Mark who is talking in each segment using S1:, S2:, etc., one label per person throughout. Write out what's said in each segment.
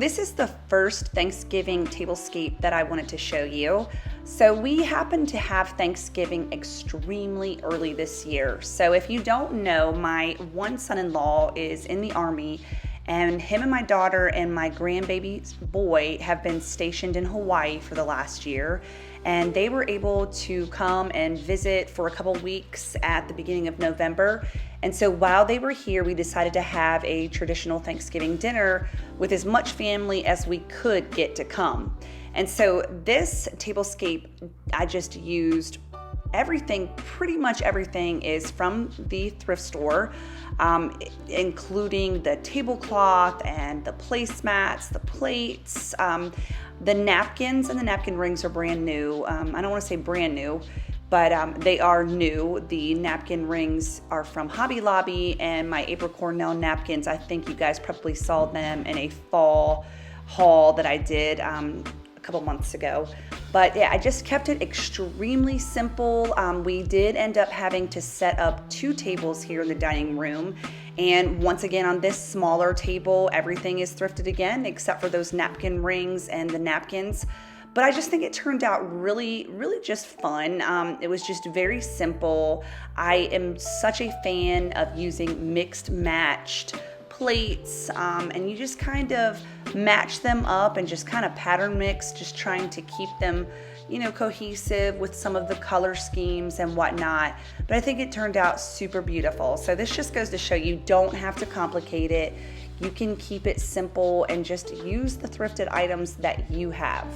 S1: this is the first Thanksgiving tablescape that I wanted to show you. So we happen to have Thanksgiving extremely early this year. So if you don't know, my one son-in-law is in the Army, and him and my daughter and my grandbaby boy have been stationed in Hawaii for the last year. And they were able to come and visit for a couple weeks at the beginning of November. And so while they were here, we decided to have a traditional Thanksgiving dinner with as much family as we could get to come. And so this tablescape, I just used everything, pretty much everything is from the thrift store, including the tablecloth and the placemats, the plates, the napkins, and the napkin rings are brand new. I don't want to say brand new, but they are new. The napkin rings are from Hobby Lobby, and my April Cornell napkins, I think you guys probably saw them in a fall haul that I did a couple months ago. But yeah, I just kept it extremely simple. We did end up having to set up 2 tables here in the dining room. And once again, on this smaller table, everything is thrifted again, except for those napkin rings and the napkins. But I just think it turned out really, really just fun. It was just very simple. I am such a fan of using mixed matched plates, and you just kind of match them up and just kind of pattern mix, just trying to keep them, cohesive with some of the color schemes and whatnot. But I think it turned out super beautiful. So this just goes to show you don't have to complicate it. You can keep it simple and just use the thrifted items that you have.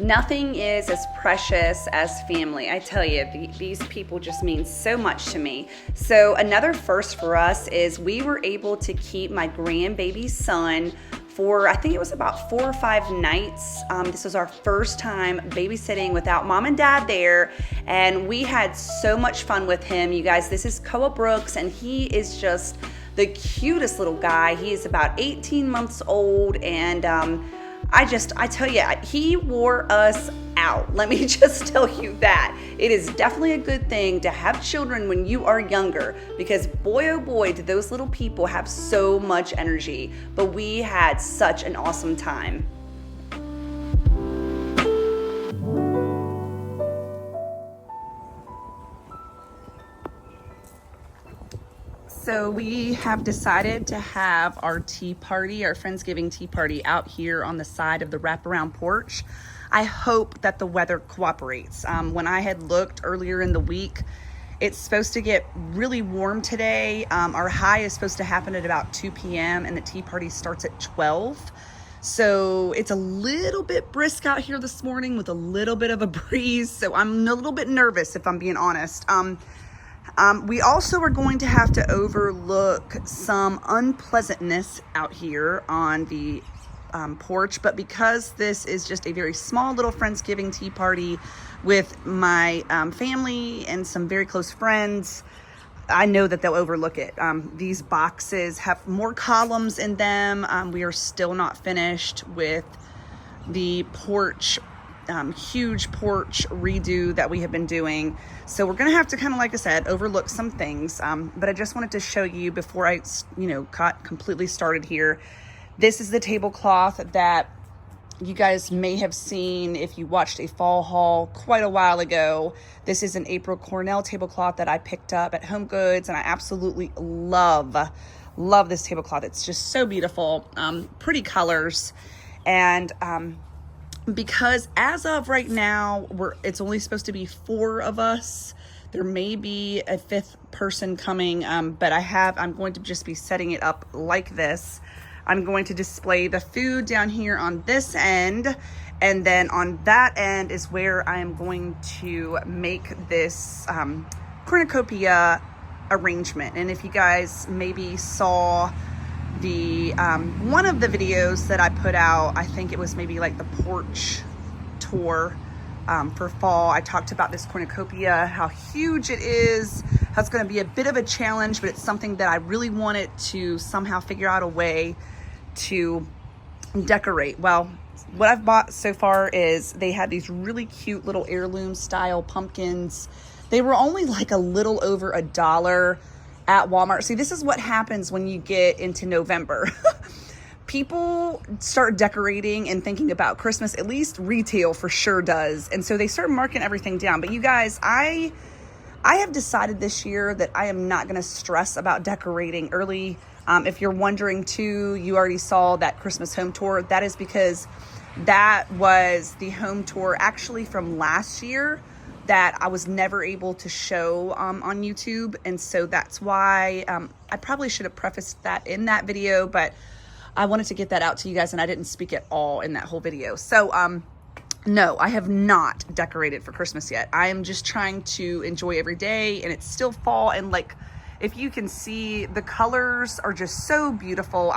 S1: Nothing is as precious as family. I tell you, these people just mean so much to me. So another first for us is we were able to keep my grandbaby son for, I think it was about 4 or 5 nights. This was our first time babysitting without mom and dad there, and we had so much fun with him. You guys, this is Koa Brooks, and he is just the cutest little guy. He is about 18 months old, and I tell you, he wore us out. Let me just tell you that. It is definitely a good thing to have children when you are younger, because boy, oh boy, do those little people have so much energy. But we had such an awesome time. So we have decided to have our tea party, our Friendsgiving Tea Party, out here on the side of the wraparound porch. I hope that the weather cooperates. When I had looked earlier in the week, it's supposed to get really warm today. Our high is supposed to happen at about 2 p.m. and the tea party starts at 12. So it's a little bit brisk out here this morning with a little bit of a breeze. So I'm a little bit nervous, if I'm being honest. We also are going to have to overlook some unpleasantness out here on the porch, but because this is just a very small little Friendsgiving tea party with my family and some very close friends, I know that they'll overlook it. These boxes have more columns in them. We are still not finished with the porch, huge porch redo that we have been doing. So we're gonna have to kind of, like I said, overlook some things. But I just wanted to show you before I, got completely started here. This is the tablecloth that you guys may have seen if you watched a fall haul quite a while ago. This is an April Cornell tablecloth that I picked up at Home Goods, and I absolutely love this tablecloth. It's just so beautiful, pretty colors, and because as of right now, it's only supposed to be 4 of us. There may be a 5th person coming, but I'm going to just be setting it up like this. I'm going to display the food down here on this end, and then on that end is where I am going to make this cornucopia arrangement. And if you guys maybe saw the one of the videos that I put out, I think it was maybe like the porch tour for fall, I talked about this cornucopia, how huge it is. That's going to be a bit of a challenge, but it's something that I really wanted to somehow figure out a way to decorate. Well, what I've bought so far is they had these really cute little heirloom style pumpkins. They were only like a little over $1 at Walmart. See, this is what happens when you get into November. People start decorating and thinking about Christmas, at least retail for sure does. And so they start marking everything down. But you guys, I have decided this year that I am not going to stress about decorating early. If you're wondering too, you already saw that Christmas home tour. That is because that was the home tour actually from last year that I was never able to show on YouTube. And so that's why I probably should have prefaced that in that video, but I wanted to get that out to you guys and I didn't speak at all in that whole video. So no, I have not decorated for Christmas yet. I am just trying to enjoy every day, and it's still fall, and like, if you can see, the colors are just so beautiful.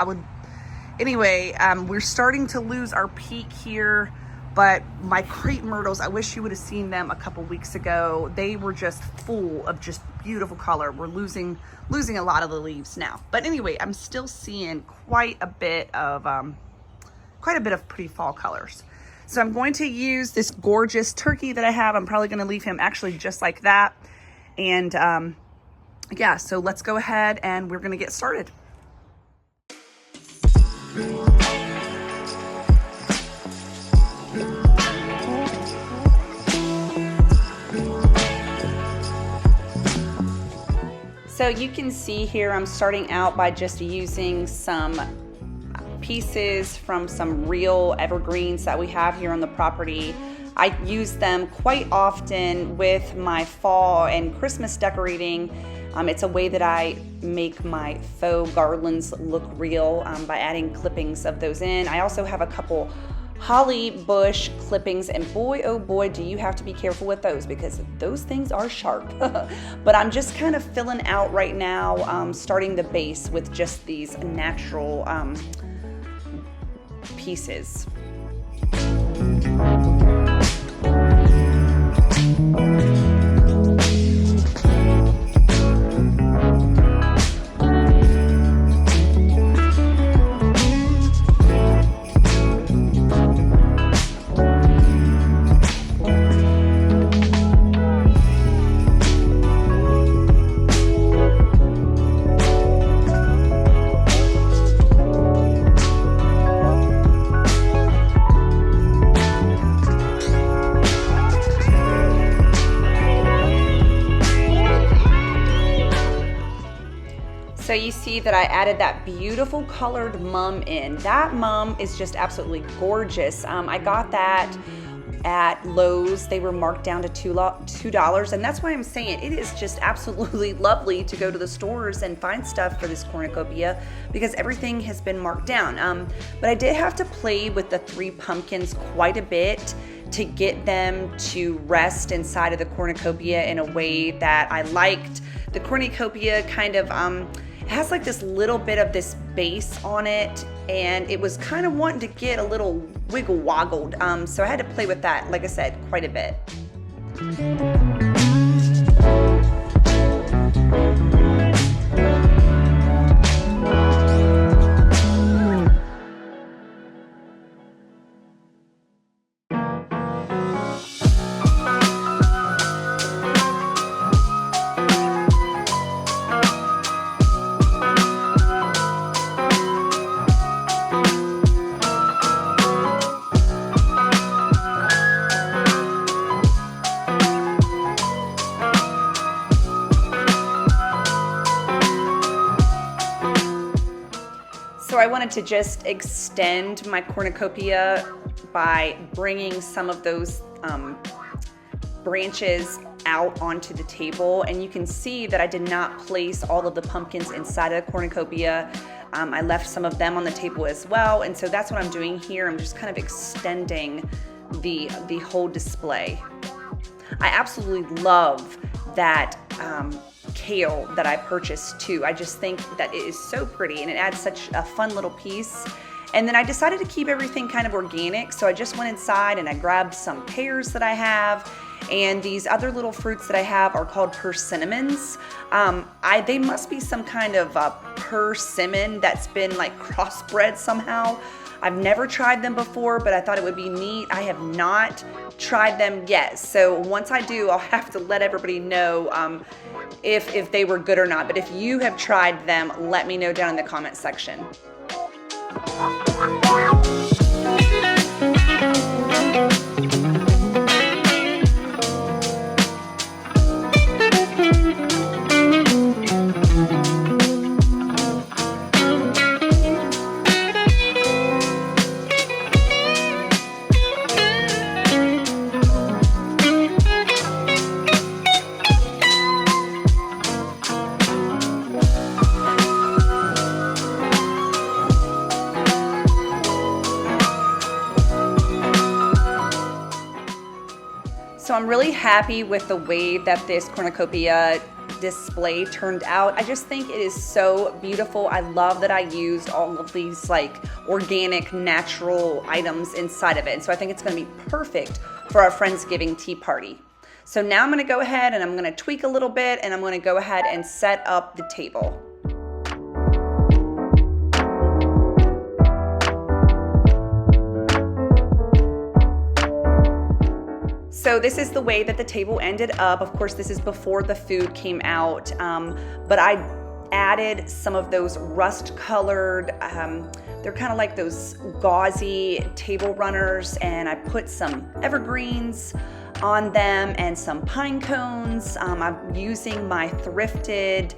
S1: Anyway, we're starting to lose our peak here, but my crepe myrtles, I wish you would have seen them a couple weeks ago. They were just full of just beautiful color. We're losing a lot of the leaves now. But anyway, I'm still seeing quite a bit of pretty fall colors. So I'm going to use this gorgeous turkey that I have. I'm probably going to leave him actually just like that. And yeah, so let's go ahead and we're going to get started. So you can see here I'm starting out by just using some pieces from some real evergreens that we have here on the property. I use them quite often with my fall and Christmas decorating. It's a way that I make my faux garlands look real by adding clippings of those in. I also have a couple holly bush clippings, and boy, oh boy, do you have to be careful with those because those things are sharp. But I'm just kind of filling out right now, starting the base with just these natural pieces. So you see that I added that beautiful colored mum in. That mum is just absolutely gorgeous. I got that at Lowe's. They were marked down to $2, and that's why I'm saying it is just absolutely lovely to go to the stores and find stuff for this cornucopia because everything has been marked down. But I did have to play with the 3 pumpkins quite a bit to get them to rest inside of the cornucopia in a way that I liked. The cornucopia kind of it has like this little bit of this base on it, and it was kind of wanting to get a little wiggle woggled. So I had to play with that, like I said, quite a bit. So I wanted to just extend my cornucopia by bringing some of those branches out onto the table, and you can see that I did not place all of the pumpkins inside of the cornucopia. I left some of them on the table as well, and so that's what I'm doing here. I'm just kind of extending the whole display. I absolutely love that kale that I purchased too. I just think that it is so pretty and it adds such a fun little piece. And then I decided to keep everything kind of organic, so I just went inside and I grabbed some pears that I have, And these other little fruits that I have are called persimmons. They must be some kind of persimmon that's been like crossbred somehow. I've never tried them before, but I thought it would be neat. I have not tried them yet. So once I do, I'll have to let everybody know if they were good or not. But if you have tried them, let me know down in the comment section. So I'm really happy with the way that this cornucopia display turned out. I just think it is so beautiful. I love that I used all of these like organic, natural items inside of it. And so I think it's going to be perfect for our Friendsgiving tea party. So now I'm going to go ahead and I'm going to tweak a little bit, and I'm going to go ahead and set up the table. So this is the way that the table ended up. Of course, this is before the food came out, but I added some of those rust-colored, they're kind of like those gauzy table runners, and I put some evergreens on them and some pine cones. I'm using my thrifted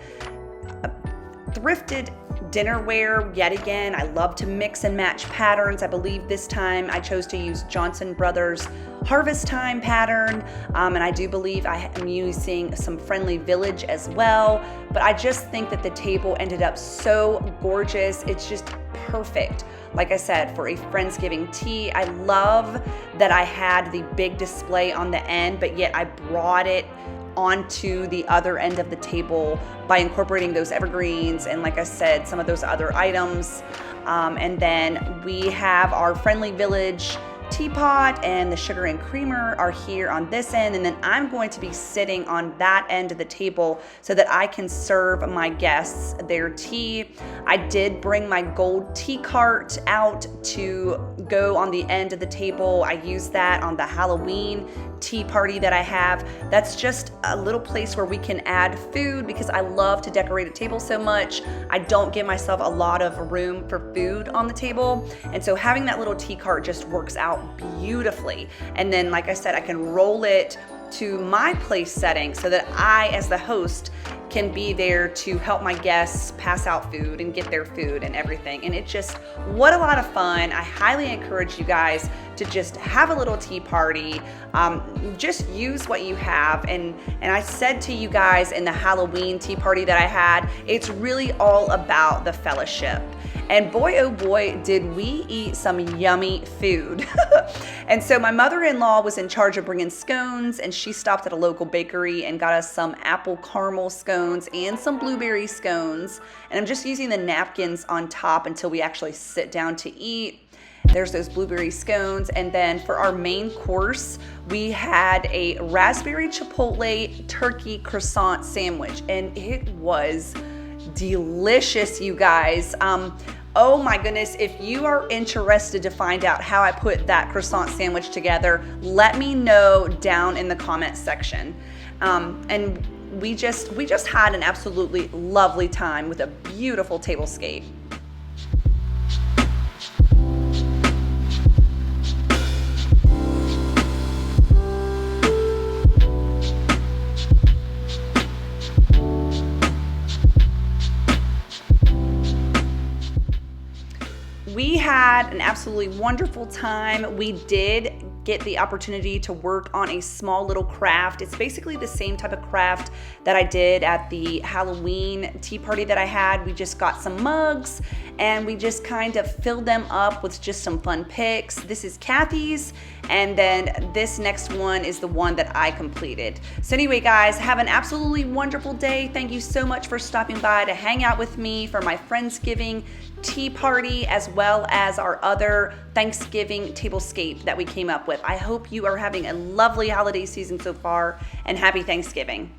S1: dinnerware yet again. I love to mix and match patterns. I believe this time I chose to use Johnson Brothers Harvest Time pattern, and I do believe I am using some Friendly Village as well. But I just think that the table ended up so gorgeous. It's just perfect. Like I said, for a Friendsgiving tea, I love that I had the big display on the end, but yet I brought it onto the other end of the table by incorporating those evergreens and, like I said, some of those other items. And then we have our Friendly Village teapot, and the sugar and creamer are here on this end, and then I'm going to be sitting on that end of the table so that I can serve my guests their tea. I did bring my gold tea cart out to go on the end of the table. I used that on the Halloween tea party that I have. That's just a little place where we can add food because I love to decorate a table so much. I don't give myself a lot of room for food on the table, and so having that little tea cart just works out beautifully. And then, like I said, I can roll it to my place setting so that I, as the host, can be there to help my guests pass out food and get their food and everything. And it just, what a lot of fun. I highly encourage you guys to just have a little tea party. Just use what you have. And I said to you guys in the Halloween tea party that I had, it's really all about the fellowship. And boy, oh boy, did we eat some yummy food. And so my mother-in-law was in charge of bringing scones, and she stopped at a local bakery and got us some apple caramel scones and some blueberry scones. And I'm just using the napkins on top until we actually sit down to eat. There's those blueberry scones. And then for our main course, we had a raspberry chipotle turkey croissant sandwich, and it was delicious, you guys. Oh my goodness, if you are interested to find out how I put that croissant sandwich together, let me know down in the comment section. And we just had an absolutely lovely time with a beautiful tablescape. We had an absolutely wonderful time. We did get the opportunity to work on a small little craft. It's basically the same type of craft that I did at the Halloween tea party that I had. We just got some mugs and we just kind of filled them up with just some fun pics. This is Kathy's, and then this next one is the one that I completed. So anyway, guys, have an absolutely wonderful day. Thank you so much for stopping by to hang out with me for my Friendsgiving tea party, as well as our other Thanksgiving tablescape that we came up with. with. I hope you are having a lovely holiday season so far, and happy Thanksgiving.